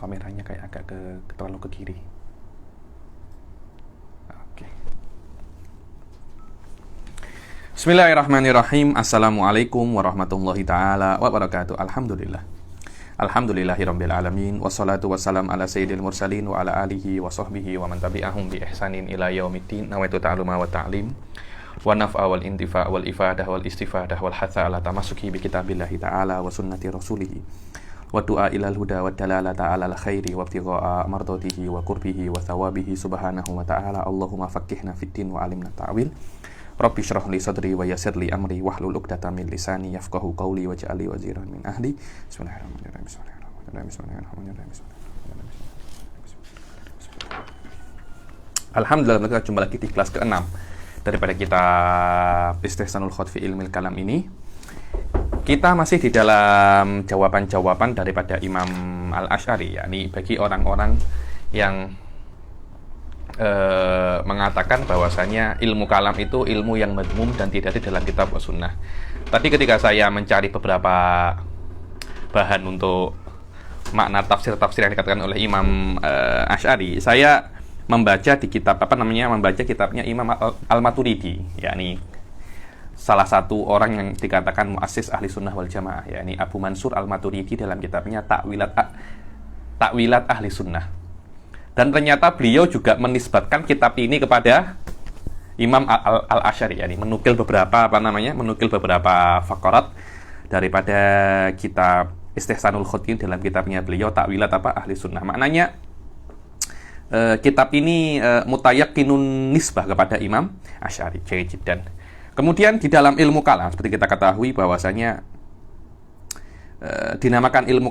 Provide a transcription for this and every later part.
kameranya kayak agak terlalu ke kiri. Oke. Bismillahirrahmanirrahim. Assalamualaikum warahmatullahi taala wabarakatuh. Alhamdulillahirabbil alamin wassalatu wassalam ala sayyidil mursalin wa ala alihi wa sahbihi wa man tabi'ahum bi ihsanin ila yaumiddin. Nawaitu ta'alluma wa ta'lim wa naf'a wal intifa' wal ifadah wal istifadah wal hatha ala tamassuki bi kitabillahi ta'ala wa sunnati rasulih wa du'a ilal huda wa dalalata ala al khairi wa ibtigha'a mardatihi wa qurbihi wa thawabihi subhanahu wa ta'ala. Allahumma faqqihna fid din wa alimna ta'wil. Rabbi shrah li sadri wa yassir li amri wahlul 'uqdatam min lisani yafqahu qawli waj'al li waziran min ahli. Bismillahirrahmanirrahim. Alhamdulillah, kita jumpa lagi di kelas ke-6 daripada kita Istihsanul Khawd fi Ilmil Kalam ini. Kita masih di dalam jawaban-jawaban daripada Imam Al-Asy'ari, yakni bagi orang-orang yang mengatakan bahwasanya ilmu kalam itu ilmu yang madmum dan tidak ada dalam kitab wa sunnah. Tadi ketika saya mencari beberapa bahan untuk makna tafsir-tafsir yang dikatakan oleh Imam Asy'ari, saya membaca di kitab membaca kitabnya Imam Al-Maturidi, yakni salah satu orang yang dikatakan muassis ahli sunnah wal jamaah, yakni Abu Mansur Al-Maturidi dalam kitabnya Ta'wilat Ahli Sunnah. Dan ternyata beliau juga menisbatkan kitab ini kepada Imam Al-Asy'ari, yakni menukil beberapa faqarat daripada kitab Istihsanul Khawd dalam kitabnya beliau Ta'wilat Ahli Sunnah. Maknanya kitab ini mutayaqqinun nisbah kepada Imam Asy'ari. Dan kemudian di dalam ilmu kalam seperti kita ketahui bahwasanya dinamakan ilmu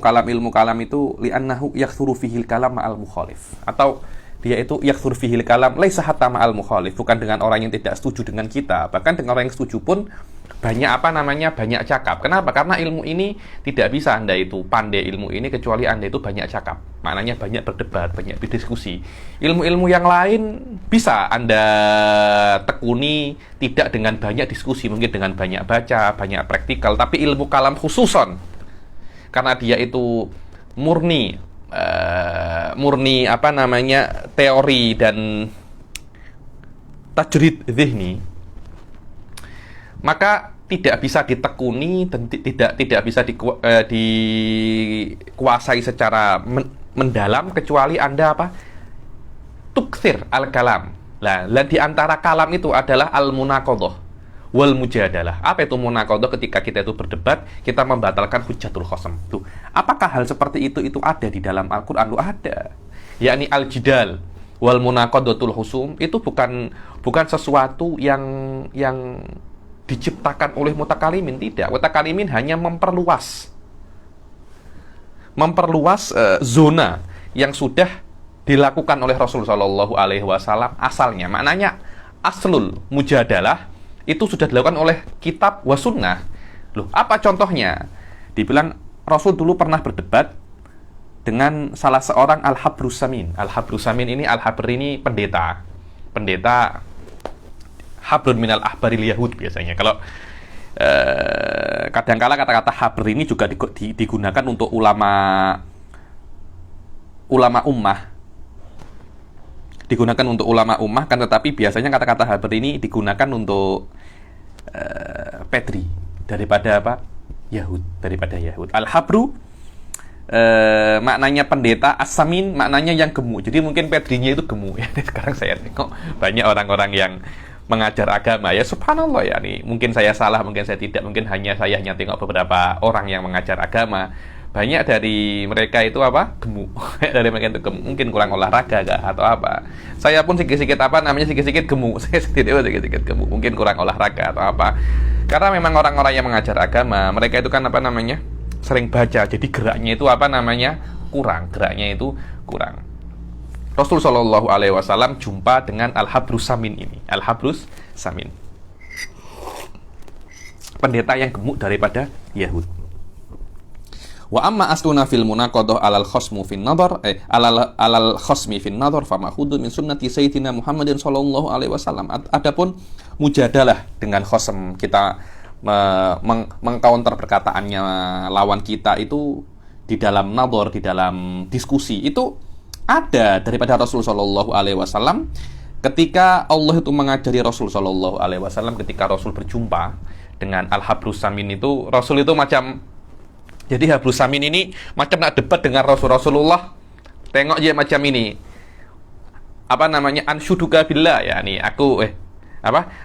kalam itu li'annahu yaktsuru fihil kalam ma'al mukhalif, atau dia itu yaktsuru fihil kalam laisa hatta ma'al mukhalif, bukan dengan orang yang tidak setuju dengan kita, bahkan dengan orang yang setuju pun banyak cakap. Kenapa? Karena ilmu ini tidak bisa Anda itu pandai ilmu ini kecuali Anda itu banyak cakap. Maknanya banyak berdebat, banyak berdiskusi. Ilmu-ilmu yang lain bisa Anda tekuni tidak dengan banyak diskusi, mungkin dengan banyak baca, banyak praktikal, tapi ilmu kalam khususon karena dia itu murni teori dan tajrid dzihni, maka tidak bisa ditekuni dan tidak bisa dikuasai secara mendalam kecuali Anda tuktsir al-kalam. Nah, di antara kalam itu adalah al-munaqadhah wal mujadalah. Apa itu munaqadhah? Ketika kita itu berdebat, kita membatalkan hujjatul khasam. Tuh, apakah hal seperti itu ada di dalam Al-Qur'an? Ada. Yakni al-jidal wal munaqadhatul husum itu bukan sesuatu yang diciptakan oleh mutakalimin, tidak. Mutakalimin hanya memperluas zona yang sudah dilakukan oleh Rasulullah Shallallahu Alaihi Wasallam asalnya. Maknanya aslul mujadalah itu sudah dilakukan oleh kitab wa sunnah. Loh, apa contohnya? Dibilang Rasul dulu pernah berdebat dengan salah seorang Al-Habrus Samin. Al-Habrus Samin ini, Al-Habr ini pendeta Habrun minal ahbaril Yahud biasanya. Kalau kadangkala kata-kata Habr ini juga digunakan untuk ulama ummah. Digunakan untuk ulama ummah, kan, tetapi biasanya kata-kata Habr ini digunakan untuk Pedri daripada Yahud. Al-Habru maknanya pendeta, as-samin maknanya yang gemuk. Jadi mungkin Pedrinya itu gemuk ya. Sekarang saya tengok banyak orang-orang yang mengajar agama, ya subhanallah, ya nih, mungkin saya salah, mungkin saya tidak, mungkin saya hanya tengok beberapa orang yang mengajar agama, banyak dari mereka itu gemuk. Dari mereka itu gemuk, mungkin kurang olahraga atau apa. Saya pun sedikit-sedikit gemuk. Saya sedikit gemuk, mungkin kurang olahraga atau apa. Karena memang orang-orang yang mengajar agama, mereka itu kan sering baca, jadi geraknya itu kurang. Rasul Shallallahu Alaihi Wasallam jumpa dengan Al-Habrus Samin ini. Al-Habrus Samin, pendeta yang gemuk daripada Yahud. Wa amma asluna fil munaqadhah alal khasmu fin nadhar alal khasmi fin nadhar fa ma'khudun min sunnati sayyidina Muhammadin sallallahu alaihi wasallam. Adapun mujadalah dengan khasm, kita mengcounter perkataannya lawan kita, itu di dalam nador, di dalam diskusi itu ada daripada Rasul Shallallahu Alaihi Wasallam. Ketika Allah itu mengajari Rasul Shallallahu Alaihi Wasallam, ketika Rasul berjumpa dengan Al-Habrus Samin itu, Rasul itu macam, jadi Habrus Samin ini macam nak debat dengan Rasulullah. Tengok je macam ini, apa namanya, anshuduka billah, ya nih aku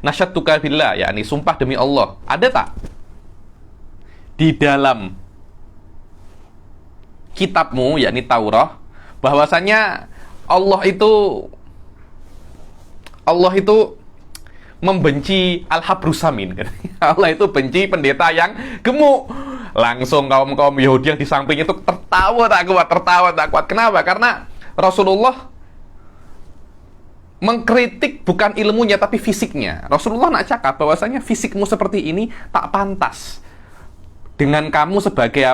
nasyatuka billah, ya nih sumpah demi Allah. Ada tak di dalam kitabmu, yakni Taurat, bahwasanya Allah itu membenci Al-Habrus Samin. Allah itu benci pendeta yang gemuk. Langsung kaum Yahudi yang di samping itu tertawa tak kuat. Kenapa? Karena Rasulullah mengkritik bukan ilmunya tapi fisiknya. Rasulullah nak cakap bahwasanya fisikmu seperti ini tak pantas dengan kamu sebagai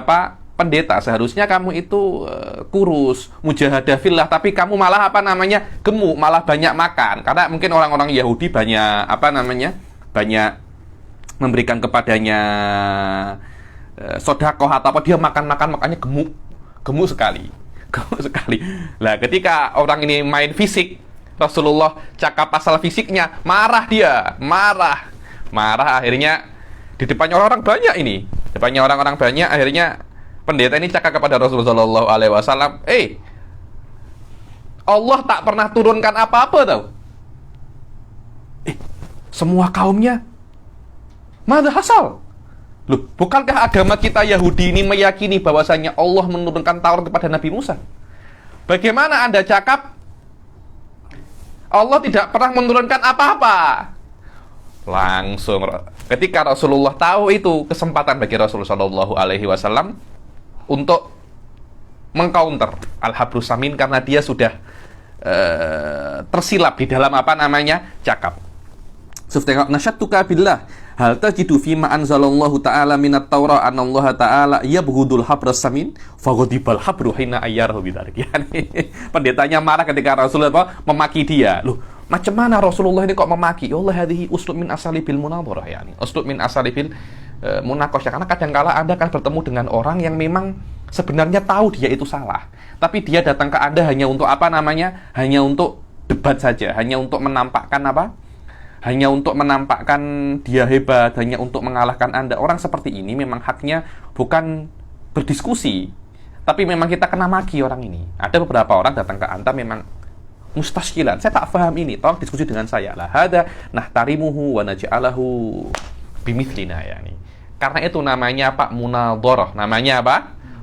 pendeta. Seharusnya kamu itu kurus, mujahadah fillah, tapi kamu malah gemuk, malah banyak makan. Karena mungkin orang-orang Yahudi banyak banyak memberikan kepadanya sedekah atau apa, dia makannya gemuk sekali. Lah ketika orang ini main fisik, Rasulullah cakap pasal fisiknya, marah akhirnya di depannya orang-orang banyak akhirnya pendeta ini cakap kepada Rasulullah Shallallahu Alaihi Wasallam, Allah tak pernah turunkan apa-apa tau. Semua kaumnya mana hasal? Loh, bukankah agama kita Yahudi ini meyakini bahwasanya Allah menurunkan Taurat kepada Nabi Musa? Bagaimana Anda cakap Allah tidak pernah menurunkan apa-apa? Langsung ketika Rasulullah tahu itu kesempatan bagi Rasulullah Shallallahu Alaihi Wasallam untuk mengcounter Al-Habrus Samin karena dia sudah tersilap di dalam cakap. Tengok, nasyatuka billah hal tajidu fima anzalallahu ta'ala minat Taurah anallaha ta'ala yabghudul Habrus Samin faghadibal habru hina ayyarahu bidzalik. Yani pendetanya marah ketika Rasulullah memaki dia. Loh, macam mana Rasulullah ini kok memaki? Ya Allah, hadhihi uslub min asalibil munadharah, yani uslub min asalibil munaqasyah. Karena kadangkala Anda akan bertemu dengan orang yang memang sebenarnya tahu dia itu salah, tapi dia datang ke Anda hanya untuk hanya untuk debat saja, hanya untuk menampakkan hanya untuk menampakkan dia hebat, hanya untuk mengalahkan Anda. Orang seperti ini memang haknya bukan berdiskusi, tapi memang kita kena maki orang ini. Ada beberapa orang datang ke Anda memang mustashkilan, saya tak paham ini, tolong diskusi dengan saya lah. Hada nahtarimuhu wa naj'alahu bimithlina, yani. Karena itu namanya munadharah. Namanya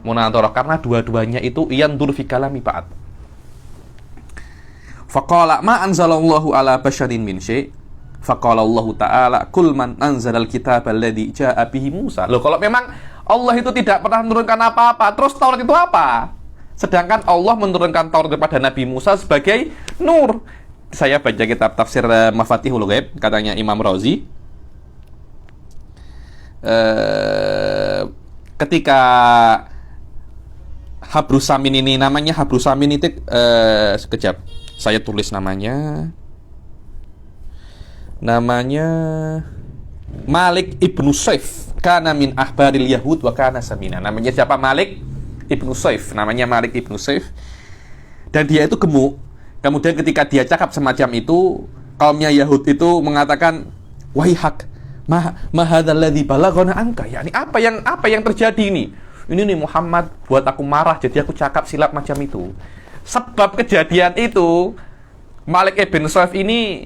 munadharah, karena dua-duanya itu yandur fi kalami ba'd. Faqala ma anzalallahu ala basyarin min syai'. Faqala Allah Ta'ala kul man anzalal kitab alladhi ja'a bihi Musa. Loh, kalau memang Allah itu tidak pernah menurunkan apa-apa, terus Taurat itu apa? Sedangkan Allah menurunkan Taurat kepada Nabi Musa sebagai nur. Saya baca kitab tafsir Mafatihul Ghaib, katanya Imam Razi, ketika Habrus Samin ini, namanya Habrus Samin itu sekejap saya tulis namanya Malik ibnu Saif, kana min ahbaril Yahud wa kana samina. Namanya siapa? Malik ibnu Saif. Namanya Malik ibnu Saif. Dan dia itu gemuk. Kemudian ketika dia cakap semacam itu, kaumnya Yahud itu mengatakan, wahai hak, ma hadzal ladzi balaghana anka. Yani apa yang terjadi ini? Ini nih Muhammad buat aku marah, jadi aku cakap silap macam itu. Sebab kejadian itu, Malik ibnu Saif ini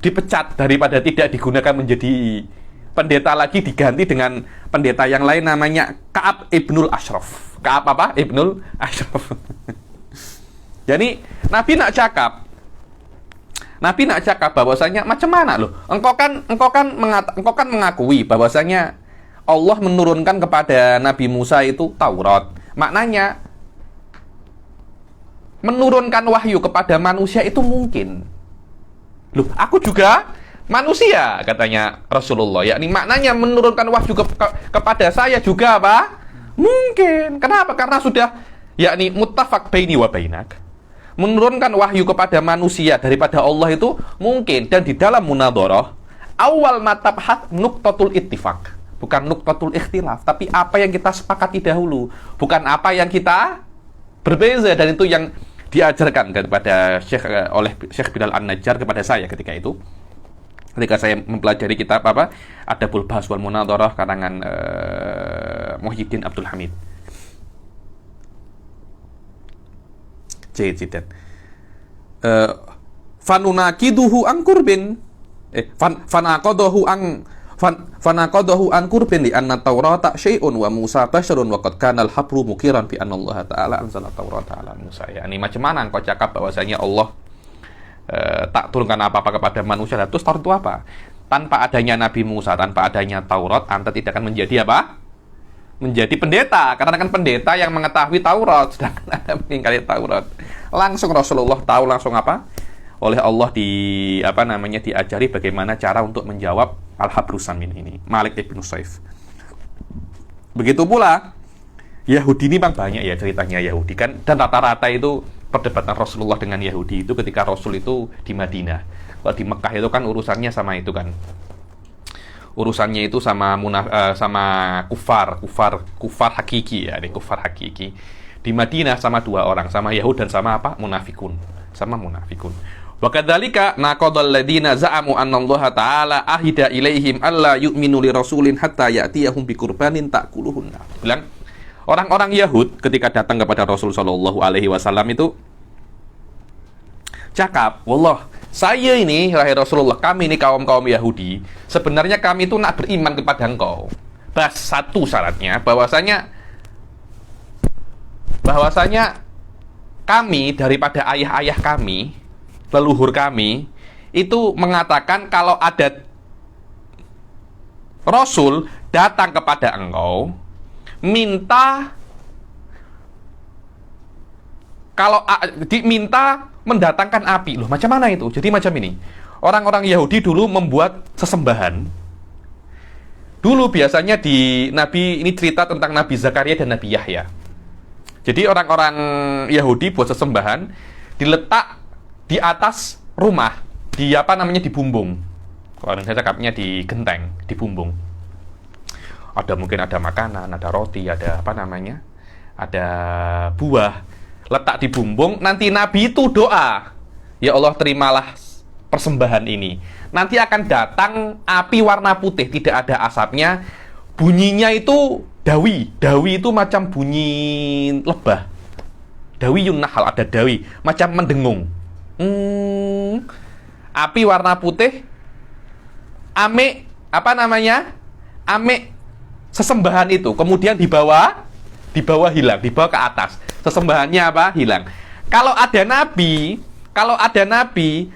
dipecat, daripada tidak digunakan menjadi pendeta lagi, diganti dengan pendeta yang lain namanya Ka'ab ibnul Ashraf. Ka'ab ibnul Ashraf. Jadi Nabi nak cakap bahwasanya macam mana loh? Engkau kan mengakui bahwasanya Allah menurunkan kepada Nabi Musa itu Taurat. Maknanya menurunkan wahyu kepada manusia itu mungkin. Loh, aku juga manusia, katanya Rasulullah. Yakni maknanya menurunkan wahyu kepada saya juga mungkin. Kenapa? Karena sudah muttafaq baini wa bainak. Menurunkan wahyu kepada manusia daripada Allah itu mungkin. Dan di dalam munadharah awal matabhat nuqtatul ittifaq. bukan nuqtatul ikhtilaf, tapi apa yang kita sepakati dahulu, bukan apa yang kita berbeza. Dan itu yang diajarkan kepada oleh Syekh Bilal An-Najjar kepada saya ketika itu, ketika saya mempelajari kitab Adabul Bahs wal Munadharah karangan Muhyiddin Abdul Hamid. Jidan. Fanunakiduhu an kurbin. Fanaqadahu an kurbin li anna Taurata syai'un wa Musa basyarun wa qad kana al-habru mukiran bi anna Allah Ta'ala anzala Taurata ala Musa. Ya, ini macam mana engkau cakap bahwasanya Allah tak turunkan apa-apa kepada manusia? Terus Taurat itu apa? Tanpa adanya Nabi Musa, tanpa adanya Taurat, Anda tidak akan menjadi apa? Menjadi pendeta, karena kan pendeta yang mengetahui Taurat, sedangkan Anda mengingkari Taurat. Langsung Rasulullah tahu langsung apa? Oleh Allah diajari bagaimana cara untuk menjawab Al-Habrus Samin ini, Malik ibn Saif. Begitu pula Yahudi ini memang banyak ya ceritanya Yahudi kan, dan rata-rata itu perdebatan Rasulullah dengan Yahudi itu ketika Rasul itu di Madinah. Kalau di Mekah itu kan urusannya sama itu kan. Urusannya itu sama kufar hakiki ya, kufar hakiki. Di Madinah sama dua orang, sama Yahud dan sama apa? Munafikun. Sama munafikun. Wa kadzalika naqadal ladina za'amu anna Allah Ta'ala ahida ilaihim alla yu'minu li rasulin hatta ya'tiyahum bi qurbanin ta'kuluhun. Bilang orang-orang Yahud ketika datang kepada Rasul sallallahu alaihi wasallam itu cakap, "Wallah, saya ini, wahai Rasulullah, kami ini kaum-kaum Yahudi, sebenarnya kami itu nak beriman kepada engkau. Bas satu syaratnya, bahwasanya kami daripada ayah-ayah kami, leluhur kami, itu mengatakan kalau ada Rasul datang kepada engkau, minta mendatangkan api." Loh, macam mana itu? Jadi macam ini. Orang-orang Yahudi dulu membuat sesembahan. Dulu biasanya di Nabi, ini cerita tentang Nabi Zakaria dan Nabi Yahya. Jadi orang-orang Yahudi buat sesembahan, diletak di atas rumah, di bumbung. Kalau saya cakapnya di genteng, di bumbung. Mungkin ada makanan, ada roti, ada ada buah. Letak di bumbung, nanti Nabi itu doa, "Ya Allah, terimalah persembahan ini." Nanti akan datang api warna putih, tidak ada asapnya. Bunyinya itu dawi. Dawi itu macam bunyi lebah. Dawi yunnahal, ada dawi, macam mendengung. Api warna putih, ame sesembahan itu, kemudian dibawa hilang, dibawa ke atas. Sesembahannya hilang. Kalau ada nabi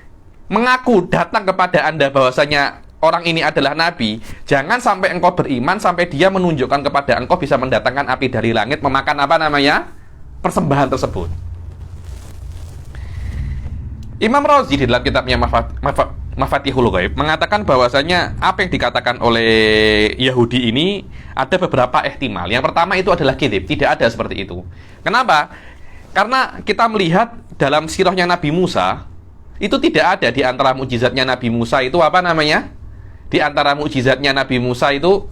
mengaku datang kepada Anda bahwasanya orang ini adalah nabi, jangan sampai engkau beriman sampai dia menunjukkan kepada engkau bisa mendatangkan api dari langit memakan persembahan tersebut. Imam Razi di dalam kitabnya Mafatihul Ghaib mengatakan bahwasanya apa yang dikatakan oleh Yahudi ini ada beberapa ihtimal. Yang pertama itu adalah kadzib, tidak ada seperti itu. Kenapa? Karena kita melihat dalam sirahnya Nabi Musa, itu tidak ada di antara mukjizatnya Nabi Musa itu di antara mukjizatnya Nabi Musa itu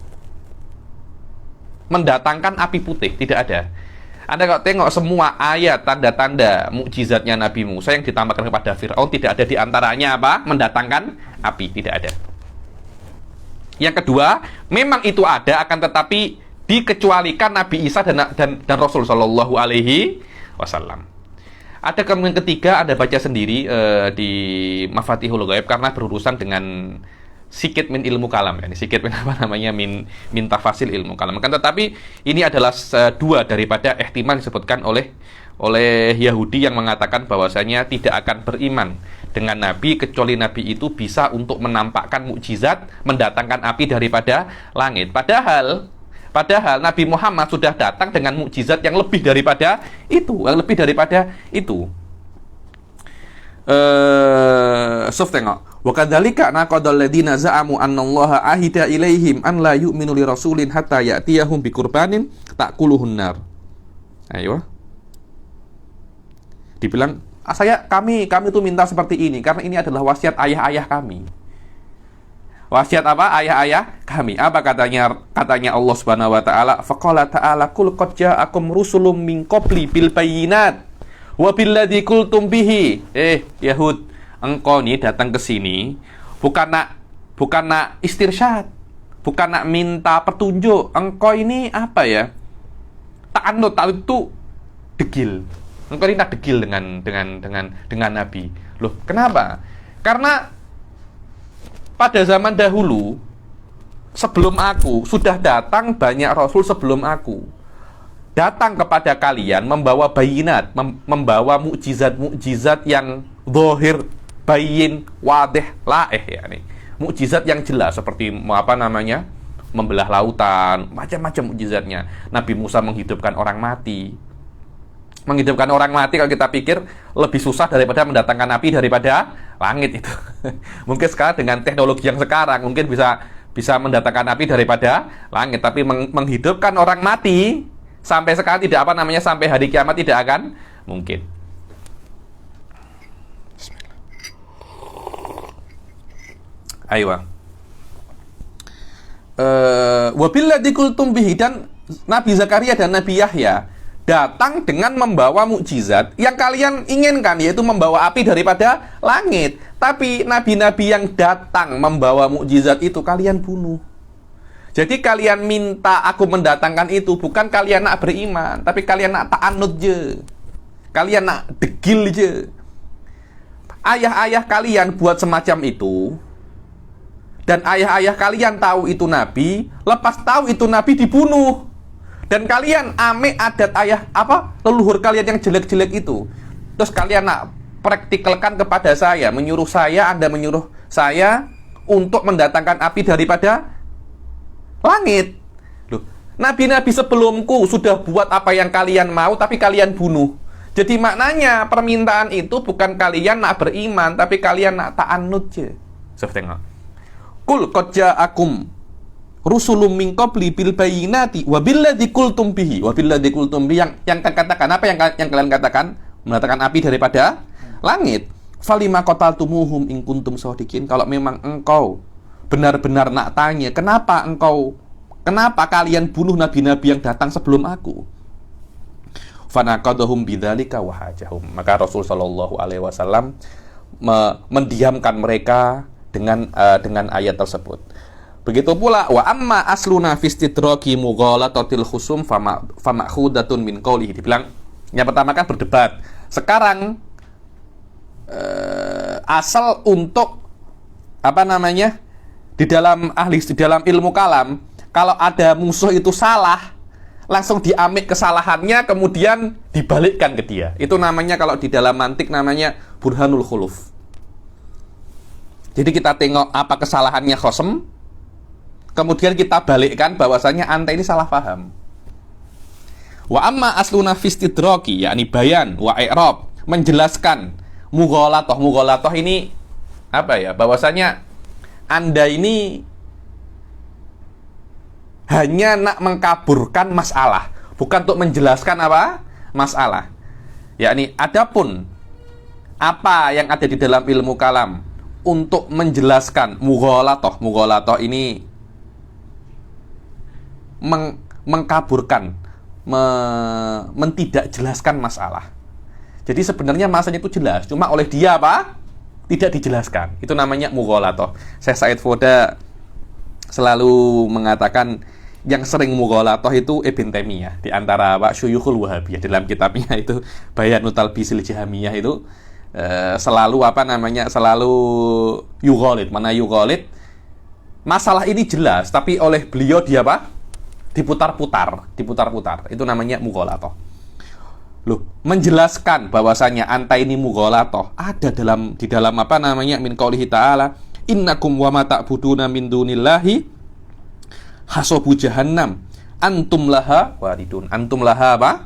mendatangkan api putih, tidak ada. Anda kalau tengok semua ayat tanda-tanda mukjizatnya Nabi Musa yang ditambahkan kepada Fir'aun, tidak ada di antaranya mendatangkan api, tidak ada. Yang kedua, memang itu ada, akan tetapi dikecualikan Nabi Isa dan Rasul Shallallahu Alaihi Wasallam. Ada kemudian ketiga, Anda baca sendiri di Mafatihul Ghaib, karena berurusan dengan sikit min ilmu kalam, ya. Sikit min tafasil ilmu kalam. Kan tetapi ini adalah dua daripada ihtimal disebutkan oleh Yahudi yang mengatakan bahwasanya tidak akan beriman dengan Nabi kecuali Nabi itu bisa untuk menampakkan mukjizat, mendatangkan api daripada langit. Padahal Nabi Muhammad sudah datang dengan mukjizat yang lebih daripada itu, tengok. Wa kadzalika naqadal ladina za'amu annallaha ahida ilaihim an la yu'minu li rasulin hatta ya'tiyahum bi qurbanin ta'kuluhun nar. Ayo. Dibilang, kami itu minta seperti ini karena ini adalah wasiat ayah-ayah kami. Wasiat apa? Ayah-ayah kami. Apa katanya Allah Subhanahu wa taala? Faqala ta'ala qul qad ja'akum rusulun min qabli bil bayyinat wa billadzi qultum bihi. Yahud, engkau nih datang ke sini bukan nak istirsyad, bukan nak minta petunjuk. Engkau ini apa ya? Ta'anut itu degil. Engkau ini tak degil dengan Nabi. Loh, kenapa? Karena pada zaman dahulu, sebelum aku, sudah datang banyak rasul sebelum aku. Datang kepada kalian membawa bayinat, membawa mukjizat-mukjizat yang zahir, bayin, wadih, laeh ya nih. Mukjizat yang jelas seperti membelah lautan, macam-macam mukjizatnya. Nabi Musa menghidupkan orang mati. Menghidupkan orang mati kalau kita pikir lebih susah daripada mendatangkan api daripada langit itu. Mungkin sekarang dengan teknologi yang sekarang mungkin bisa mendatangkan api daripada langit, tapi menghidupkan orang mati sampai sekarang tidak sampai hari kiamat tidak akan mungkin. Ayo. Wabilladzi qultum bihi, dan Nabi Zakaria dan Nabi Yahya datang dengan membawa mukjizat yang kalian inginkan, yaitu membawa api daripada langit. Tapi nabi-nabi yang datang membawa mukjizat itu kalian bunuh. Jadi kalian minta aku mendatangkan itu bukan kalian nak beriman, tapi kalian nak ta'anud je. Kalian nak degil je. Ayah-ayah kalian buat semacam itu, dan ayah-ayah kalian tahu itu nabi, lepas tahu itu nabi dibunuh. Dan kalian ame adat leluhur kalian yang jelek-jelek itu. Terus kalian nak praktikalkan kepada saya, Anda menyuruh saya untuk mendatangkan api daripada langit. Loh, nabi-nabi sebelumku sudah buat apa yang kalian mau, tapi kalian bunuh. Jadi maknanya permintaan itu bukan kalian nak beriman, tapi kalian nak ta'annud je. Seperti tengok. Qul qad ja'akum rusulun min qabli bil bayyinati wa billadzi qultum bihi. Wa billadzi qultum bihi, yang katakan apa yang kalian katakan? Mendatangkan api daripada langit. Falima qataltumuhum in kuntum shadiqin. Kalau memang engkau benar-benar nak tanya, kenapa kalian bunuh nabi-nabi yang datang sebelum aku? Fanaqadhum bidzalika wa hajahum. Maka Rasul sallallahu alaihi wasallam mendiamkan mereka dengan ayat tersebut. Begitu pula wa amma asluna fi istidraki mughalatatil khusum famakhudatun min qawlihi. Dibilang yang pertama kan berdebat. Sekarang asal untuk di dalam ilmu kalam, kalau ada musuh itu salah, langsung diambil kesalahannya kemudian dibalikkan ke dia. Itu namanya, kalau di dalam mantik namanya burhanul khuluf. Jadi kita tengok apa kesalahannya khosem, kemudian kita balikkan bahwasanya anta ini salah paham. Wa amma asluna fi istidraki, yakni bayan wa i'rab, menjelaskan mughalatoh ini bahwasanya Anda ini hanya nak mengkaburkan masalah, bukan untuk menjelaskan masalah. Yakni adapun apa yang ada di dalam ilmu kalam untuk menjelaskan mughalatoh ini mengkaburkan, tidak jelaskan masalah. Jadi sebenarnya masalahnya itu jelas, cuma oleh dia tidak dijelaskan. Itu namanya mughalatoh. Syekh Said Foda selalu mengatakan yang sering mughalatoh itu Ibn Taimiyah, di antara syuyukhul Wahabiyah. Dalam kitabnya itu Bayanut Talbisil Jahmiyah itu selalu yughalid. Mana yughalid? Masalah ini jelas, tapi oleh beliau dia diputar-putar. Itu namanya mughalatoh. Loh, menjelaskan bahwasanya anta ini mughalatoh ada di dalam min qaulihi ta'ala, innakum wa ma ta'buduna min dunillahi hasabu jahannam antum laha waridun. Antum laha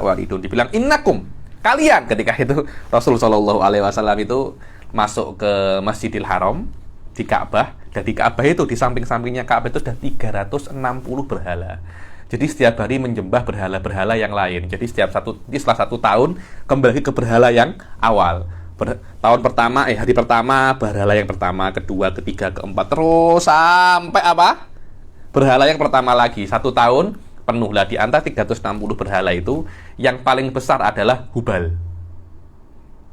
waridun. Dibilang innakum, kalian. Ketika itu Rasul sallallahu alaihi wasallam itu masuk ke Masjidil Haram di Ka'bah, dan di Ka'bah itu di samping-sampingnya Ka'bah itu ada 360 berhala. Jadi setiap hari menyembah berhala-berhala yang lain. Jadi setelah 1 tahun kembali ke berhala yang awal. Tahun pertama, hari pertama berhala yang pertama, kedua, ketiga, keempat, terus sampai apa? Berhala yang pertama lagi 1 tahun penuh. Lah di antara 360 berhala itu yang paling besar adalah Hubal.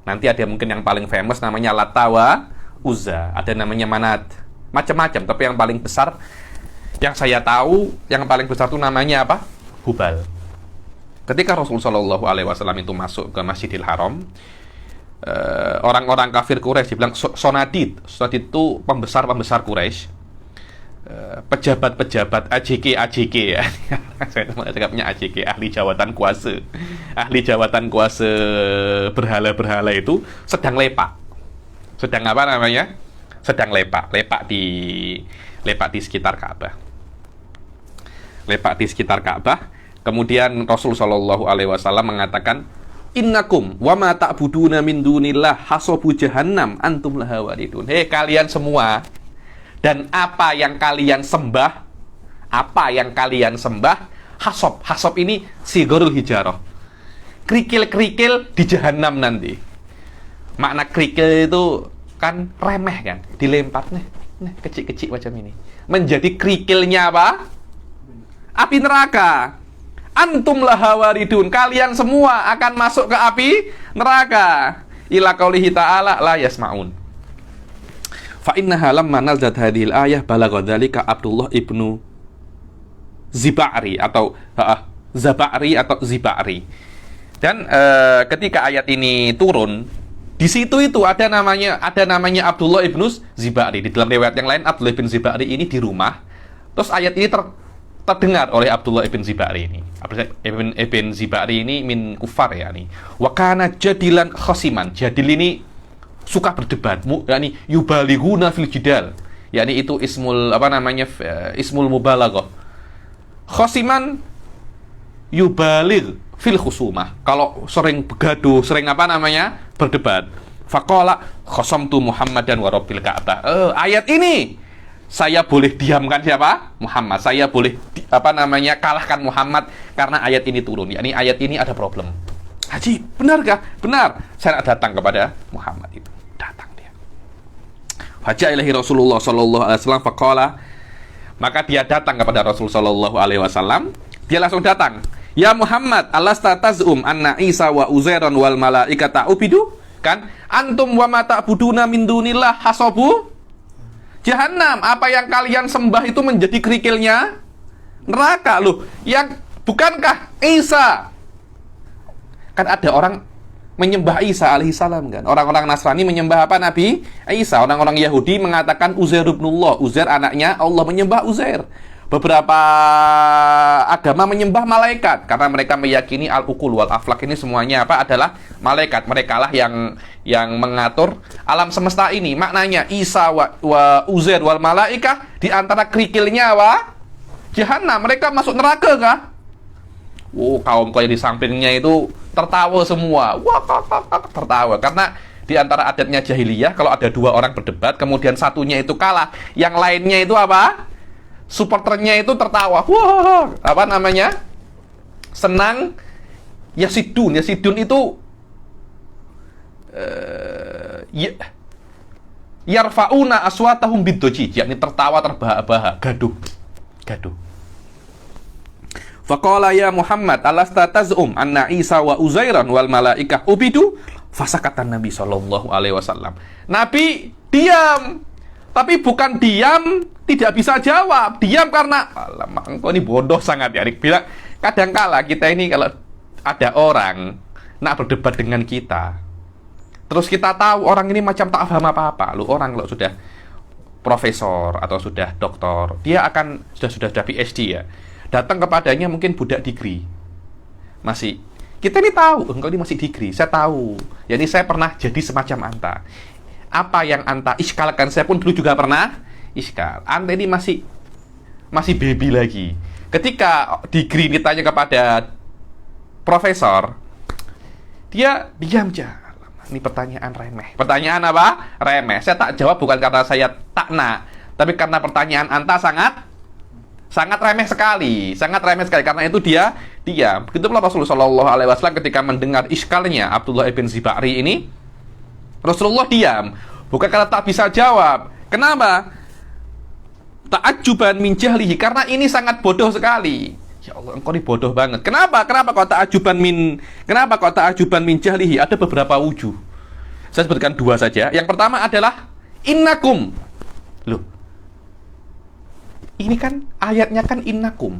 Nanti ada mungkin yang paling famous namanya Lata wa Uzza, ada namanya Manat, macam-macam. Tapi yang paling besar, yang saya tahu, yang paling besar itu namanya apa? Hubal. Ketika Rasulullah SAW itu masuk ke Masjidil Haram, orang-orang kafir Quraisy dibilang Sonadid. Sonadid itu pembesar-pembesar Quraisy, pejabat-pejabat AJK ya. Saya cakapnya AJK, ahli jawatan kuasa berhala-berhala itu sedang lepak. Sedang apa namanya? Sedang lepak di sekitar Ka'bah. Lepak di sekitar Ka'bah. Kemudian Rasul sallallahu alaihi wasallam mengatakan, "Innakum wa ma ta'buduna min dunillah hasabu jahannam antum laha waridun." Hei kalian semua, dan apa yang kalian sembah, hasab ini sigorul hijarah, kerikil-kerikil di jahanam nanti. Makna kerikil itu kan remeh kan, dilempar nih kecil-kecil macam ini, menjadi kerikilnya apa? Api neraka. Antum laha waridun, kalian semua akan masuk ke api neraka. Ila qaulihi ta'ala la yasma'un. Fa innaha lamma nazalat hadhil ayah balagha dzalika Abdullah ibnu Ziba'ri atau Ziba'ri. Dan ketika ayat ini turun, di situ itu ada namanya Abdullah ibnu Ziba'ri. Di dalam riwayat yang lain Abdullah ibn Ziba'ri ini di rumah. Terus ayat ini terdengar oleh Abdullah ibn Ziba'ri ini. Abdullah ibn Ziba'ri ini min kufar ya nih. Wa kana jadilan khasiman. Jadil ini suka berdebat, yakni yubalighuna fil jidal, yakni itu ismul ismul mubalaghah. Khasiman yubaligh fil khusumah, kalau sering begaduh, sering berdebat. Faqala khasamtu Muhammadan wa rabbil Ka'bah. Ayat ini saya boleh diamkan siapa? Muhammad. Saya boleh kalahkan Muhammad karena ayat ini turun. Yakni ayat ini ada problem. Haji, benarkah? Benar. Saya datang kepada Muhammad itu. Datang dia. Haja ilahi Rasulullah sallallahu alaihi wasallam faqala. Maka dia datang kepada Rasul sallallahu alaihi wasallam. Dia langsung datang. Ya Muhammad, alasta tazum anna Isa wa Uzairan wal malaikata ubidu? Kan? Antum wa ma ta'buduna min dunillah hasabu jahannam. Apa yang kalian sembah itu menjadi kerikilnya neraka. Loh, yang bukankah Isa? Kan ada orang menyembah Isa alaihissalam kan. Orang-orang Nasrani menyembah apa? Nabi Isa. Orang-orang Yahudi mengatakan Uzair ibnullah, Uzair anaknya Allah, menyembah Uzair. Beberapa agama menyembah malaikat karena mereka meyakini al-uqul wal aflak ini semuanya adalah malaikat. Mereka lah yang mengatur alam semesta ini. Maknanya Isa wa Uzair wal malaikah, di antara kerikilnya jahannam. Mereka masuk neraka kah? Kaum yang di sampingnya itu tertawa semua. Tertawa karena di antara adatnya jahiliyah, kalau ada 2 orang berdebat kemudian satunya itu kalah, yang lainnya itu supporternya itu tertawa. Senang. Yasidun itu yarfauna aswatahum biddoji, yakni tertawa terbahak-bahak, gaduh. Faqala ya Muhammad alasta tazum anna Isa wa Uzairan wal malaikah ubidu? Fasakatan Nabi sallallahu alaihi wasallam. Nabi diam. Tapi bukan diam tidak bisa jawab. Diam karena alamak, engkau ini bodoh sangat ya. Bilang kadangkala kita ini kalau ada orang nak berdebat dengan kita, terus kita tahu orang ini macam tak paham apa-apa. Lu orang kalau sudah profesor atau sudah doktor, dia akan sudah PhD ya. Datang kepadanya mungkin budak degree. Masih kita ini tahu, engkau ini masih degree, saya tahu. Jadi saya pernah jadi semacam anta. Apa yang anta iskalkan, saya pun dulu juga pernah iskal. Anta ini masih baby lagi. Ketika degree ditanya kepada profesor, dia diam aja. Ini pertanyaan remeh. Pertanyaan apa? Remeh. Saya tak jawab bukan karena saya tak nak, tapi karena pertanyaan anta sangat remeh sekali, karena itu dia diam. Begitu pula Rasulullah SAW ketika mendengar iskalnya Abdullah ibn Ziba'ri ini, Rasulullah diam. Bukan karena tak bisa jawab. Kenapa? Ta'ajuban min jahlihi, karena ini sangat bodoh sekali. Ya Allah, engkau ini bodoh banget. Kenapa? Kenapa kok ta'ajuban min jahlihi? Ada beberapa wujuh. Saya sebutkan dua saja. Yang pertama adalah innakum. Loh. Ini kan ayatnya kan innakum.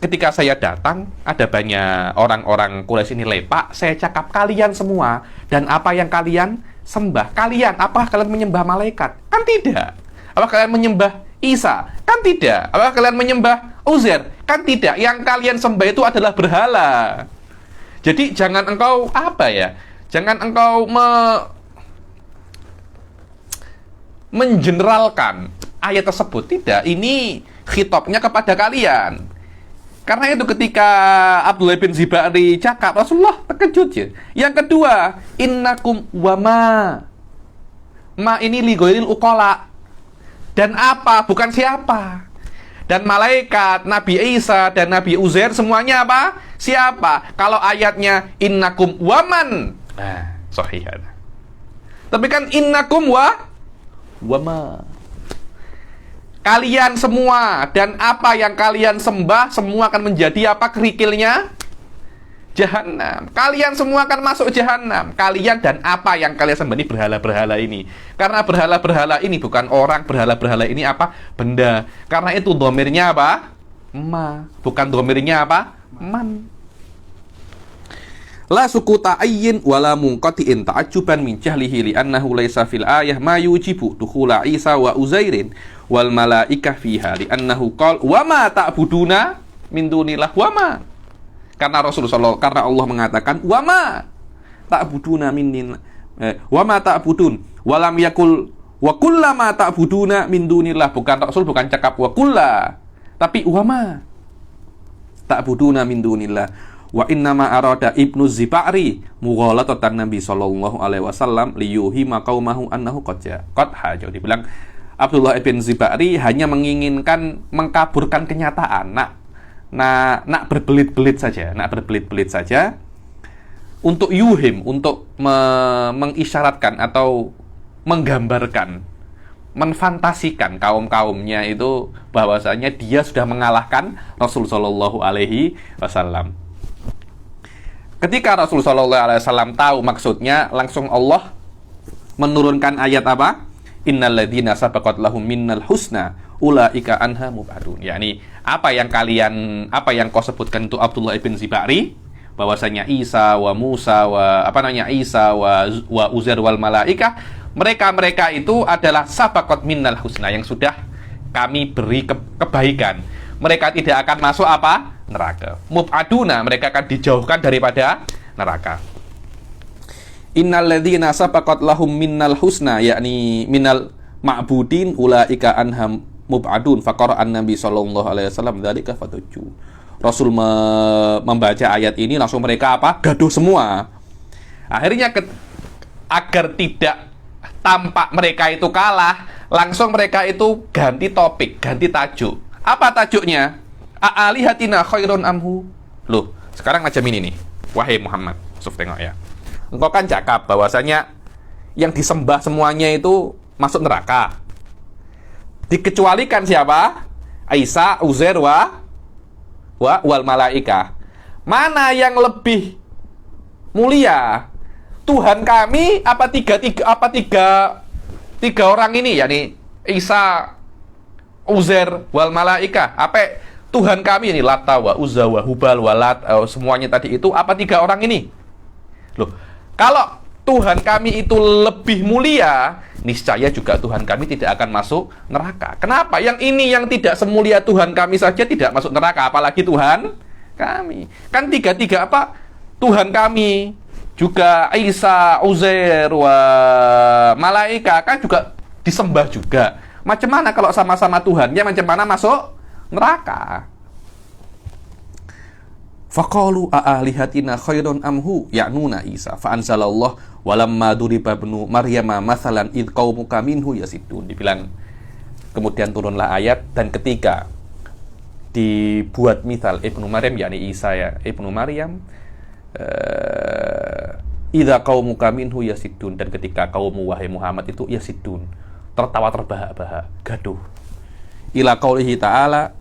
Ketika saya datang, ada banyak orang-orang Quraisy ini lepak, saya cakap kalian semua, dan apa yang kalian sembah? Kalian, apa kalian menyembah malaikat? Kan tidak. Apa kalian menyembah Isa? Kan tidak. Apa kalian menyembah Uzair? Kan tidak. Yang kalian sembah itu adalah berhala. Jadi jangan engkau jangan engkau mengeneralkan ayat tersebut. Tidak. Ini khitabnya kepada kalian. Karena itu ketika Abdullah bin Zibari cakap, Rasulullah terkejut ya. Yang kedua, innakum wama. Ma ini li ghairil uqala. Dan apa? Bukan siapa. Dan malaikat, Nabi Isa dan Nabi Uzair semuanya apa? Siapa? Kalau ayatnya innakum waman. Nah, sahih. Tapi kan innakum wama. Kalian semua dan apa yang kalian sembah semua akan menjadi apa? Kerikilnya Jahanam. Kalian semua akan masuk Jahanam. Kalian dan apa yang kalian sembah ini berhala-berhala ini. Karena berhala-berhala ini bukan orang, berhala-berhala ini apa? Benda. Karena itu domirnya apa? Ma. Bukan domirnya apa? Man. La sukuta ayyin wala munqati'in ta'ajjuban min jahlihi li'annahu laysa fil ayah ma yujibu dukhula Isa wa Uzairin wal malaikah fiha li'annahu qala wa ma ta'buduna min dunillah wa ma. Karena karena Allah mengatakan wa ma ta'buduna min wa ma ta'budun wa lam yakul wa kullama ta'buduna min dunillah. Bukan Rasul bukan cakap wa kulla, tapi wa ma ta'buduna min dunillah. Wa innama arada Ibnu Zibari mughalatatan Nabi sallallahu alaihi wasallam liyuhima qaumahu annahu qad haja. Dibilang Abdullah bin Zibari hanya menginginkan mengkaburkan kenyataan, nak berbelit-belit saja, untuk yuhim, untuk mengisyaratkan atau menggambarkan, menfantasikan kaum-kaumnya itu bahwasanya dia sudah mengalahkan Rasul sallallahu alaihi wasallam. Ketika Rasul sallallahu alaihi wasallam tahu maksudnya, langsung Allah menurunkan ayat apa? Innalladzina sabaqat lahum minnal husna ulaika anha mubadun. Yakni apa yang kau sebutkan itu Abdullah bin Zibari, bahwasanya Isa wa Musa wa Uzair wal malaikah, mereka itu adalah sabaqat minnal husna, yang sudah kami beri kebaikan. Mereka tidak akan masuk apa? Neraka. Mubaduna, mereka akan dijauhkan daripada neraka. Innalladzina sabaqat lahum minnal husna, yakni minal ma'budin ulaika anham mub'adun. Faqara'an Nabi sallallahu alaihi wasallam dzalika fatuju. Rasul membaca ayat ini, langsung mereka apa? Gaduh semua. Akhirnya agar tidak tampak mereka itu kalah, langsung mereka itu ganti topik, ganti tajuk. Apa tajuknya? A'alihatina khairun amhu. Loh, sekarang macam ini nih. Wahai Muhammad, tengok ya. Engkau kan cakap bahwasanya yang disembah semuanya itu masuk neraka. Dikecualikan siapa? Isa, Uzair wal malaikah. Mana yang lebih mulia? Tuhan kami apa tiga orang ini, yakni Isa, Uzair wal malaikah? Apa Tuhan kami ini, Lata wa Uzza wa Hubal wa Lat, semuanya tadi itu apa tiga orang ini? Loh, kalau Tuhan kami itu lebih mulia, niscaya juga Tuhan kami tidak akan masuk neraka. Kenapa? Yang ini yang tidak semulia Tuhan kami saja tidak masuk neraka, apalagi Tuhan kami. Kan tiga-tiga apa? Tuhan kami, juga Isa, Uzair, wa malaika kan juga disembah juga. Macam mana kalau sama-sama Tuhannya, macam mana masuk neraka? Faqalu a'alihatina khairun amhu ya'nuna Isa fa anzalallah walamma duriba ibnu maryama mathalan id qaumuka minhu yasidun. Dibilang kemudian turunlah ayat, dan ketika dibuat mithal Ibnu Maryam, yakni Isa ya Ibnu Maryam, idza qaumuka minhu yasidun, dan ketika kaummu wahai Muhammad itu yasidun, tertawa terbahak-bahak, gaduh. Ila qaulihi ta'ala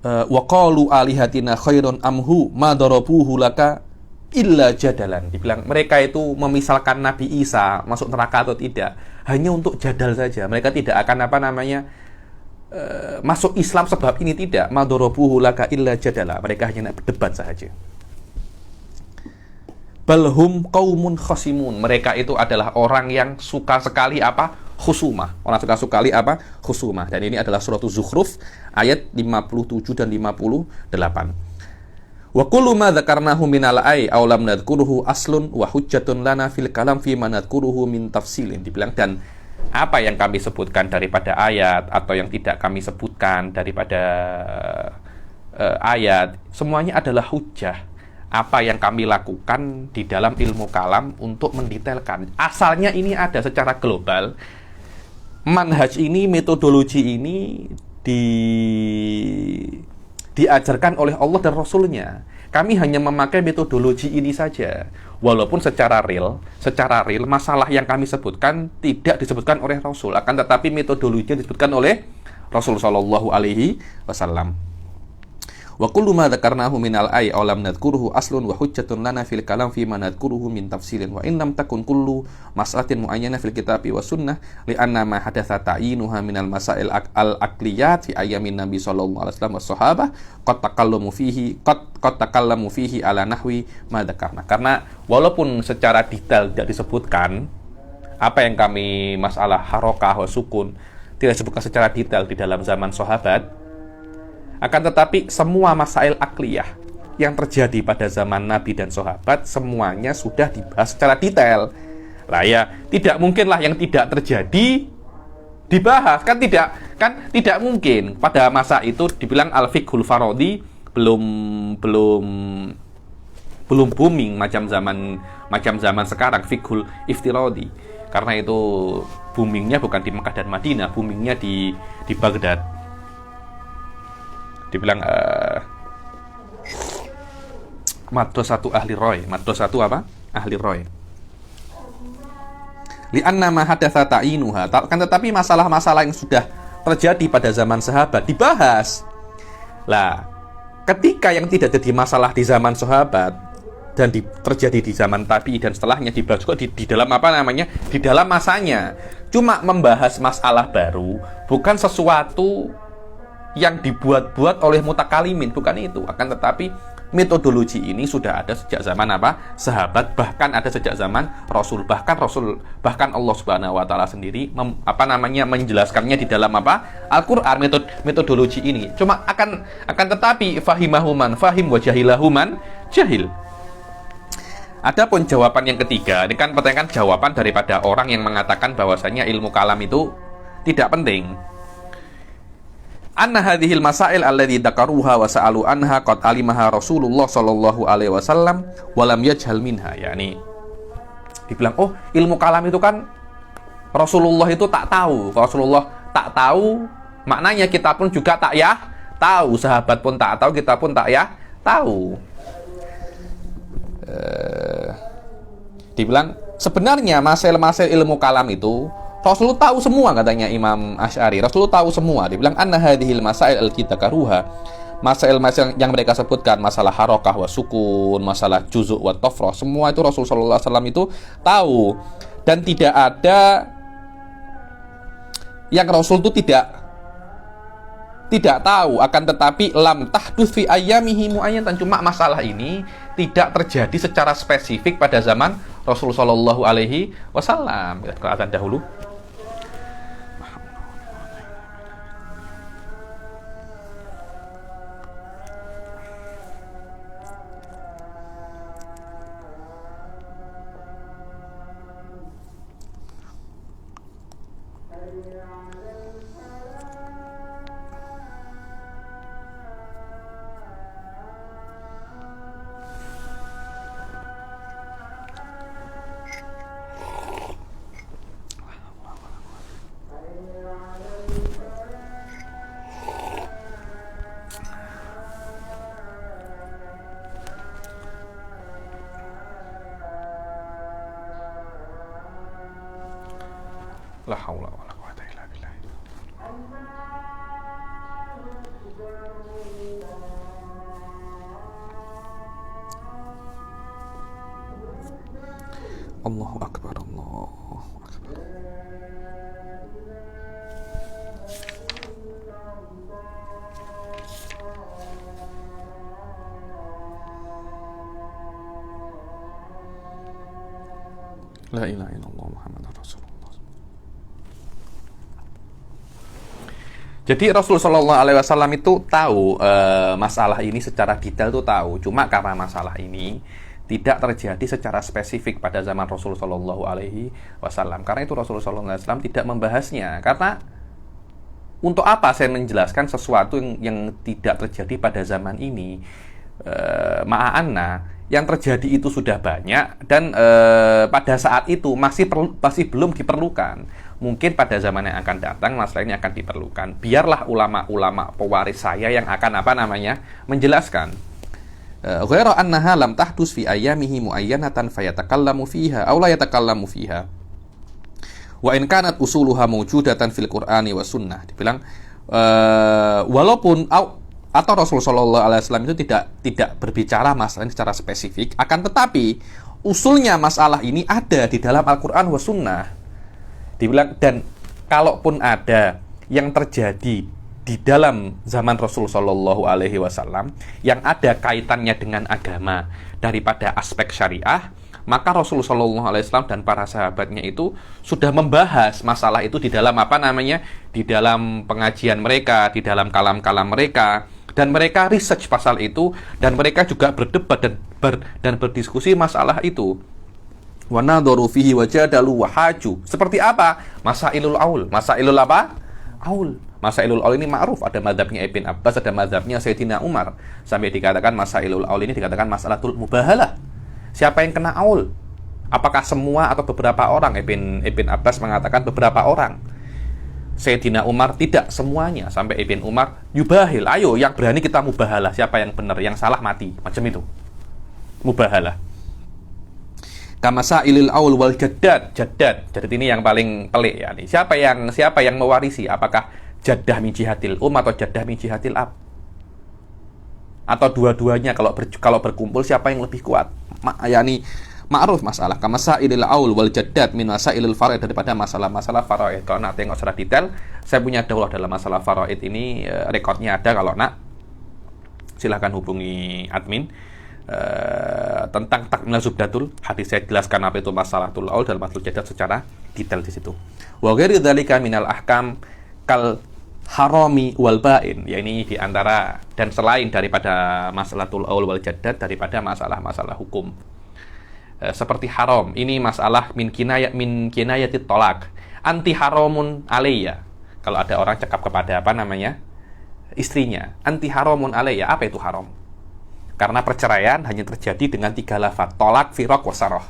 wa qalu alihatina khairun amhu ma darabuhu laka illa jadalan. Dibilang mereka itu memisalkan Nabi Isa masuk neraka atau tidak hanya untuk jadal saja. Mereka tidak akan masuk Islam sebab ini, tidak. Ma darabuhu laka illa jadala. Mereka hanya nak berdebat saja. Balhum qaumun khasimun. Mereka itu adalah orang yang suka sekali khusumah. Orang suka sekali khusumah. Dan ini adalah surat Zukhruf ayat 57 dan 58. Wa kullu ma dzakarnahu minal ay aw lam nadhkuruhu aslun wa hujjatun lana fil kalam fi ma nadhkuruhu min tafsilin. Dibilang, dan apa yang kami sebutkan daripada ayat atau yang tidak kami sebutkan daripada ayat, semuanya adalah hujjah. Apa yang kami lakukan di dalam ilmu kalam untuk mendetailkan. Asalnya ini ada secara global. Manhaj ini, metodologi ini diajarkan oleh Allah dan Rasulnya. Kami hanya memakai metodologi ini saja. Walaupun secara real masalah yang kami sebutkan tidak disebutkan oleh Rasul, akan tetapi metodologi disebutkan oleh Rasul sallallahu alaihi wasallam. Wa kullu ma dzakarnahu minal ay aw lam nadhkuruhu aslun wa hujjatun lana fil kalam fi ma nadhkuruhu min tafsilin wa in lam takun kullu mas'alatin muayyana fil kitabi wa sunnah li anna ma hadatsa ta'inuha minal masail al-aqliyat fi ayyamin nabi sallallahu alaihi wasallam was sahabah qad takallamu fihi ala nahwi ma dzakarna. Karena walaupun secara detail tidak disebutkan apa yang kami masalah harokah wa sukun tidak disebutkan secara detail di dalam zaman sahabat, akan tetapi semua masail akliyah yang terjadi pada zaman Nabi dan sahabat semuanya sudah dibahas secara detail. Lah ya, tidak mungkinlah yang tidak terjadi dibahas, kan tidak mungkin. Pada masa itu dibilang al-fiqhul farodi belum booming macam zaman sekarang fiqhul iftiradi. Karena itu boomingnya bukan di Mekah dan Madinah, boomingnya di Baghdad. Dibilang madrasatu ahli roy. Madrasatu apa? Ahli roy. Li'anna ma hadatsa ta'inuha. Kan tetapi masalah-masalah yang sudah terjadi pada zaman sahabat dibahas. Lah, ketika yang tidak jadi masalah di zaman sahabat dan terjadi di zaman tabi'i dan setelahnya dibahas juga di dalam di dalam masanya. Cuma membahas masalah baru, bukan sesuatu yang dibuat-buat oleh mutakalimin, bukan itu. Akan tetapi metodologi ini sudah ada sejak zaman sahabat, bahkan ada sejak zaman Rasul, bahkan Allah Subhanahu wa taala sendiri menjelaskannya di dalam Al-Qur'an, metodologi ini. Cuma akan tetapi fahimahuman fahim wa jahilahuman jahil. Adapun jawaban yang ketiga, ini kan pertanyaan jawaban daripada orang yang mengatakan bahwasanya ilmu kalam itu tidak penting. Anna hadhil masail alladhi dzakaruha wa sa'alu anha qad alimaha Rasulullah sallallahu alaihi wasallam wa lam yajhal minha. Yani dibilang, oh, ilmu kalam itu kan Rasulullah itu tak tahu. Kalau Rasulullah tak tahu, maknanya kita pun juga tak tahu. Sahabat pun tak tahu, kita pun tak tahu. Dibilang sebenarnya masail-masail ilmu kalam itu Rasul tahu semua, katanya Imam Asy'ari. Rasul tahu semua. Dibilang anna hadhil masail al-kitakaruha, masail-masail yang mereka sebutkan, masalah harokah wa sukun, masalah juzuk wa tafrah, semua itu Rasul sallallahu alaihi wasallam itu tahu. Dan tidak ada yang Rasul itu tidak tahu, akan tetapi lam tahdus fi ayyamihi muayyan. Cuma masalah ini tidak terjadi secara spesifik pada zaman Rasul sallallahu alaihi wasallam. Kita dahulu. La haula wala quwata illa billah. Allahu akbar, Allahu akbar. La ilaha illallah Muhammadur Rasulullah. Jadi Rasul Shallallahu Alaihi Wasallam itu tahu masalah ini secara detail itu tahu. Cuma karena masalah ini tidak terjadi secara spesifik pada zaman Rasul Shallallahu Alaihi Wasallam. Karena itu Rasul Shallallahu Alaihi Wasallam tidak membahasnya. Karena untuk apa saya menjelaskan sesuatu yang tidak terjadi pada zaman ini? Ma'anna yang terjadi itu sudah banyak dan pada saat itu masih belum diperlukan. Mungkin pada zaman yang akan datang masalah ini akan diperlukan. Biarlah ulama-ulama pewaris saya yang akan menjelaskan. Ghairu annaha lam tahdus fi ayyamihi muayyanatan fayatakallamu fiha aw la yatakallamu fiha. Wa in kanat usuluha mawjudatan fil Qur'ani wa sunnah. Dibilang walaupun atau Rasulullah Shallallahu Alaihi Wasallam itu tidak berbicara masalah ini secara spesifik, akan tetapi usulnya masalah ini ada di dalam Al-Quran wa Sunnah. Dibilang, dan kalaupun ada yang terjadi di dalam zaman Rasul Shallallahu Alaihi Wasallam yang ada kaitannya dengan agama daripada aspek syariah, maka Rasul Shallallahu Alaihi Wasallam dan para sahabatnya itu sudah membahas masalah itu di dalam di dalam pengajian mereka, di dalam kalam-kalam mereka. Dan mereka research pasal itu, dan mereka juga berdebat dan berdiskusi masalah itu. Wa nadharu fihi wa jadalu wa haju. Seperti apa? Masailul aul. Masailul apa? Aul. Masailul aul ini ma'ruf. Ada mazhabnya Ibn Abbas, ada mazhabnya Sayyidina Umar. Sampai dikatakan masailul aul ini dikatakan masalatul mubahalah. Siapa yang kena aul? Apakah semua atau beberapa orang? Ibn Abbas mengatakan beberapa orang. Sayyidina Umar tidak semuanya. Sampai Ibn Umar yubahil, ayo yang berani kita mubahalah. Siapa yang benar, yang salah mati. Macam itu. Mubahalah. Kamasailil aul wal jaddad. Jadi ini yang paling pelik ya nih. Siapa yang mewarisi? Apakah jaddah min jihatil atau jaddah min jihatil ab? Atau dua-duanya kalau berkumpul siapa yang lebih kuat? Ma'ruf masalah kamasailil aul wal jaddad min masailil faraid, daripada masalah-masalah faraid. Kalau nak tengok secara detail, saya punya daulah dalam masalah faraid ini, rekodnya ada. Kalau nak silahkan hubungi admin tentang takmil zubdatul hadis. Saya jelaskan apa itu masalatul aul dalam masalah jaddad secara detail di situ. Wa ghairi dzalika minal ahkam kal harami wal bain, ya ini di antara dan selain daripada masalatul aul wal jaddad, daripada masalah-masalah hukum. Seperti haram, ini masalah min kinayatit tolak, anti haramun alayya. Kalau ada orang cakap kepada istrinya, anti haramun alayya, apa itu haram? Karena perceraian hanya terjadi dengan 3 lafaz, tolak, firaq, wasaroh.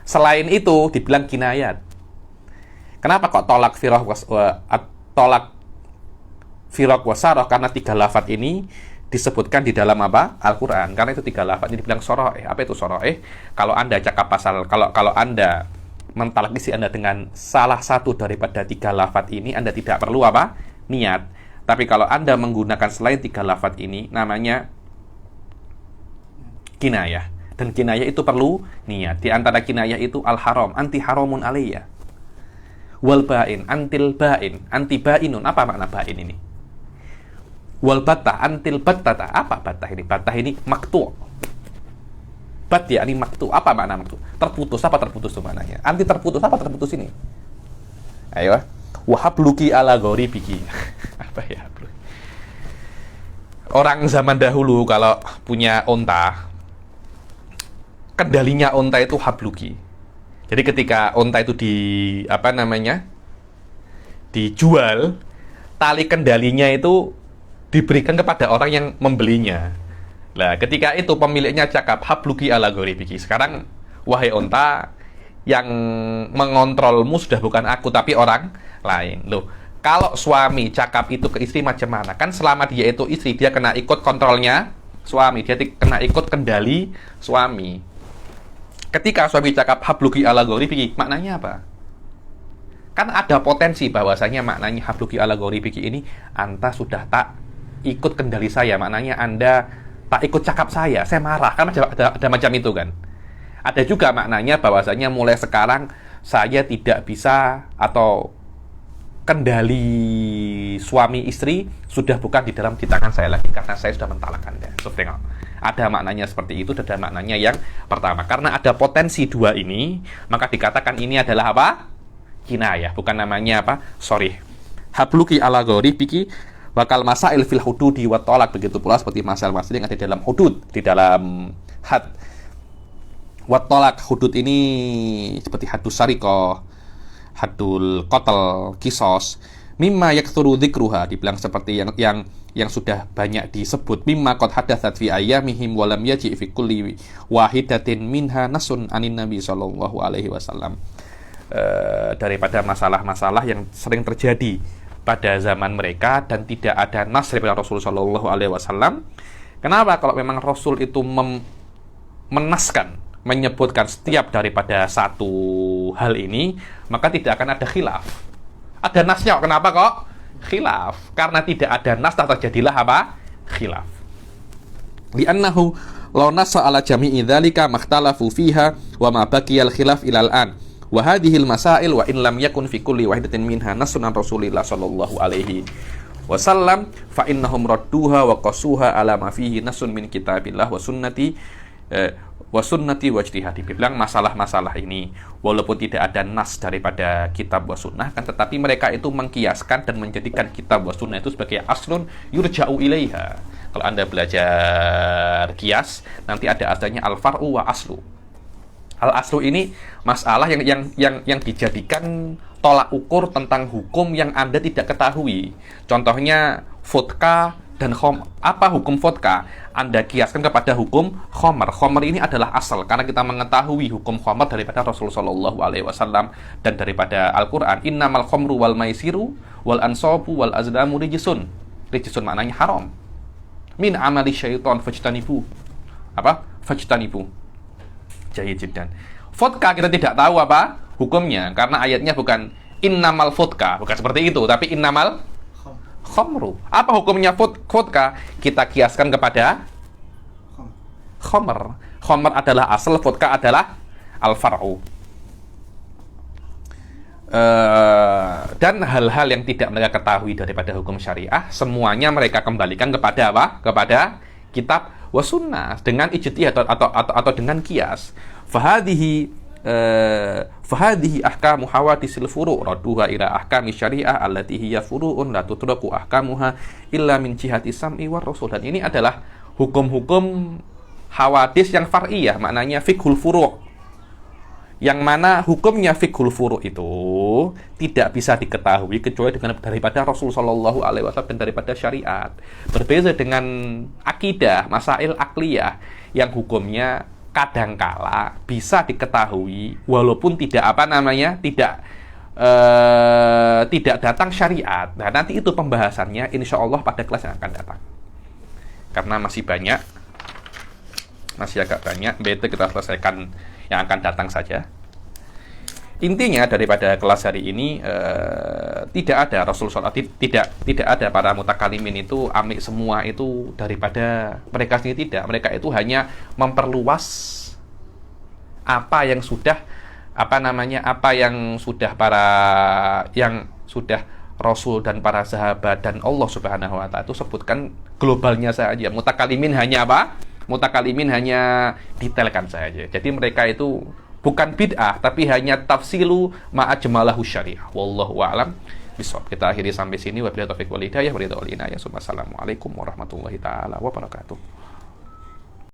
Selain itu dibilang kinayat. Kenapa kok tolak, firaq, wasaroh? Karena 3 lafaz ini disebutkan di dalam Al-Quran. Karena itu 3 lafaz ini dibilang soro'eh. Apa itu soro'eh? Kalau Anda cakap kalau Anda mentalak istri Anda dengan salah satu daripada 3 lafaz ini, Anda tidak perlu niat. Tapi kalau Anda menggunakan selain 3 lafaz ini, namanya kinayah. Dan kinayah itu perlu niat. Di antara kinayah itu al-haram, anti haramun alayya. Wal ba'in, antil ba'in, anti ba'inun. Apa makna ba'in ini? Wal batah, antil batata. Apa batah ini? Batah ini maktu'. Bat ya, ini maktu'. Apa makna maktu'? Terputus. Apa terputus itu maknanya? Anti terputus. Apa terputus ini? Ayo. Wahabluki ala ghoribiki. Apa ya? Orang zaman dahulu kalau punya onta, kendalinya onta itu habluki. Jadi ketika onta itu dijual, tali kendalinya itu diberikan kepada orang yang membelinya. Nah, ketika itu pemiliknya cakap habluki ala ghoribiki. Sekarang wahai onta, yang mengontrolmu sudah bukan aku tapi orang lain. Loh, kalau suami cakap itu ke istri macam mana? Kan selama dia itu istri, dia kena ikut kontrolnya suami, dia kena ikut kendali suami. Ketika suami cakap habluki ala ghoribiki, maknanya apa? Kan ada potensi bahwasanya maknanya habluki ala biki ini, Anda sudah tak ikut kendali saya, maknanya Anda tak ikut cakap saya marah. Kan ada macam itu kan. Ada juga maknanya bahwasanya mulai sekarang saya tidak bisa, atau kendali suami istri sudah bukan di tangan saya lagi karena saya sudah mentalak Anda. So, tengok. Ada maknanya seperti itu, ada maknanya yang pertama. Karena ada potensi dua ini, maka dikatakan ini adalah apa? Kinayah, bukan namanya apa? Sorry. Habluki ala biki bakal masail fil hududi wa tolak, begitu pula seperti masail-masail yang ada di dalam hudud, di dalam had. Wa tolak, hudud ini seperti hadus syariqah, hadul qatl, kisos, mimma yaktsuru dzikruha, dibilang seperti yang sudah banyak disebut, mimma qad hadatsat fi ayyamihim wa lam yaji fi kulli wahidatin minha nasun anin nabi sallallahu alaihi wasallam. Daripada masalah-masalah yang sering terjadi pada zaman mereka dan tidak ada nas daripada Rasul sallallahu alaihi wasallam. Kenapa? Kalau memang Rasul itu menaskan, menyebutkan setiap daripada satu hal ini, maka tidak akan ada khilaf. Ada nasnya, kenapa kok khilaf? Karena tidak ada nas, tak terjadilah apa? Khilaf. Li'annahu law nassa ala jami'i dzalika makhtalafu fiha wa ma baqiyal khilaf ilal an. Wa hadhil masail wa in lam yakun fi kulli wahidatin minha nassun an Rasulillah sallallahu alaihi wasallam fa innahum radduha wa qasuha ala ma fihi nassun min kitabillah wa sunnati wa ijtihadi. Bilang masalah-masalah ini walaupun tidak ada nas daripada kitab wa sunnah, kan tetapi mereka itu mengkiaskan dan menjadikan kitab wa sunnah itu sebagai aslun yurja'u ilaiha. Kalau Anda belajar kias, nanti ada asalnya al-far'u wa aslu. Al-aslu ini masalah yang dijadikan tolak ukur tentang hukum yang Anda tidak ketahui. Contohnya vodka dan khamr. Apa hukum vodka? Anda kiaskan kepada hukum khamr. Khamr ini adalah asal karena kita mengetahui hukum khamr daripada Rasulullah sallallahu alaihi wasallam dan daripada Al-Qur'an. Innamal khamru wal maisiru wal ansabu wal azlamu rijsun. Rijsun maknanya haram. Min amali syaitan fajtanibu. Apa? Fajtanibu. Jahil jiddan. Vodka kita tidak tahu apa hukumnya karena ayatnya bukan innamal vodka, bukan seperti itu, tapi innamal khamru. Apa hukumnya vodka? Kita kiaskan kepada khamr. Khamr adalah asal, vodka adalah al-far'u. Dan hal-hal yang tidak mereka ketahui daripada hukum syariah, semuanya mereka kembalikan kepada apa? Kepada kitab wa sunnah dengan ijtihad atau dengan kias. Fahadihi ahkamu hawadisil furu' radduha ila ahkami syariah allati hiya furu'un la tutraku ahkamuha illa min jihati sam'i war rasul. Dan ini adalah hukum-hukum hawadis yang far'iyah, maknanya fiqhul furu', yang mana hukumnya fiqhul furu' itu tidak bisa diketahui kecuali dengan daripada Rasul sallallahu alaihi wasallam dan daripada syariat. Berbeda dengan akidah, masail akliyah yang hukumnya kadangkala bisa diketahui walaupun tidak tidak datang syariat. Nah, nanti itu pembahasannya insya Allah pada kelas yang akan datang. Karena masih agak banyak, beta kita selesaikan yang akan datang saja. Intinya daripada kelas hari ini tidak ada Rasulullah, tidak ada para mutakalimin itu ambil semua itu daripada mereka sendiri, tidak. Mereka itu hanya memperluas apa yang sudah Rasul dan para sahabat dan Allah Subhanahu wa taala itu sebutkan globalnya saja. Mutakalimin hanya apa? Mutakalimin hanya detailkan saja. Jadi mereka itu bukan bid'ah, tapi hanya tafsilu ma'ajmalahu syariah. Wallahu a'lam bishawab. Kita akhiri sampai sini. Wabillahi taufiq wal hidayah. Assalamualaikum warahmatullahi taala wabarakatuh.